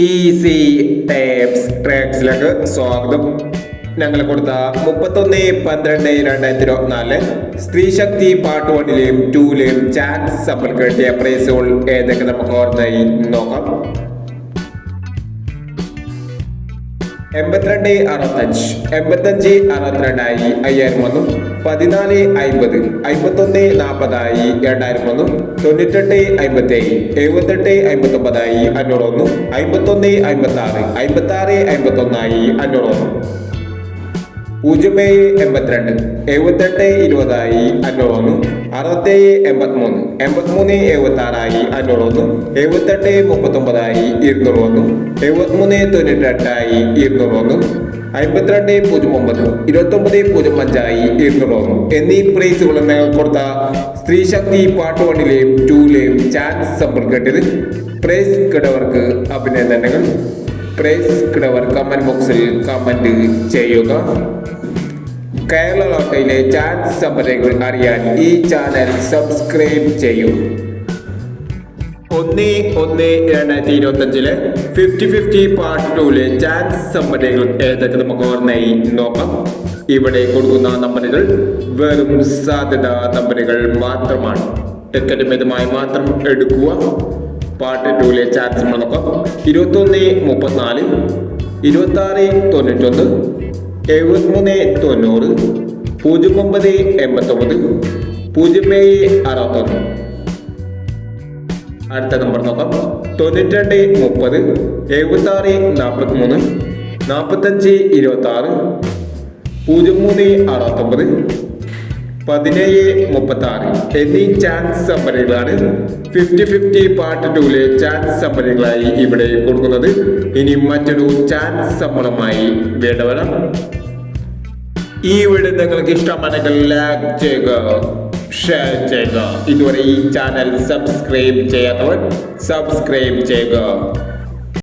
Easy tapes ട്രാക്സിലേക്ക് സ്വാഗതം. ഞങ്ങൾ കൊടുത്ത 31/12/2024 സ്ത്രീശക്തി പാർട്ട് 1ലെയും 2ലെയും ചാൻസ് സമ്പൽ കിട്ടിയ പ്രൈസുകൾ ഏതൊക്കെ നമുക്ക് ഓർമ്മയായി നോക്കാം. 8265 8562 5000 വന്നു. 1450 5140 2000 വന്നു. 9857 7859 500 വന്നു. 5156 5651 500 വന്നു. 0782 7820 500 വന്നു. 6783 8376 500 വന്നു. 7839 200 വന്നു. 7398 200 വന്നു. 5209 2905 200 വന്നു എന്നീ പ്രൈസുകൾ നിങ്ങൾ കൊടുത്ത സ്ത്രീശക്തി പാർട്ട് 1ലെയും 2ലെയും ചാൻസ് സമ്പൽ കിട്ടിയത്. പ്രൈസ് കിടവർക്ക് അഭിനന്ദനങ്ങൾ. പ്രൈസ് കിടവർ കമന്റ് ബോക്സിൽ കമന്റ് ചെയ്യുക. കേരള ലോട്ടറിയിലെ ചാൻസ് സമ്പന്നകൾ അറിയാൻ ഈ ചാനൽ സബ്സ്ക്രൈബ് ചെയ്യൂ. 1/1/2025 50-50 പാർട്ട് 2ലെ ചാൻസ് സമ്പന്നകൾ ഏതൊക്കെ നമുക്ക് ഓർമ്മയായി നോക്കാം. ഇവിടെ കൊടുക്കുന്ന നമ്പറുകൾ വെറും സാധ്യത നമ്പറുകൾ മാത്രമാണ്. ടിക്കറ്റ് മിതമായി മാത്രം എടുക്കുക. പാർട്ട് 2ലെ ചാൻസ് നമ്മൾ നോക്കാം. 21-34 26-91 73-90 09-89 07-61. അടുത്ത നമ്പർ നോക്കാം. 92-30 76-43 45-26 03-69 17-36 എന്നീ ചാൻസ് സമ്പന്നകളാണ് 50-50 പാർട്ട് 2ലെ ചാൻസ് സമ്പന്നകളായി ഇവിടെ കൊടുക്കുന്നത്. ഇനി മറ്റൊരു ചാൻസ് സമ്പന്നമായി വേണ്ടവരാം. ഈ വീഡിയോ നിങ്ങൾക്ക് ഇഷ്ടമാണെങ്കിൽ ലൈക്ക് ചെയ്യുക, ഷെയർ ചെയ്യുക. ഇതുവരെ ഈ ചാനൽ സബ്സ്ക്രൈബ് ചെയ്യാത്തവർ സബ്സ്ക്രൈബ് ചെയ്യുക.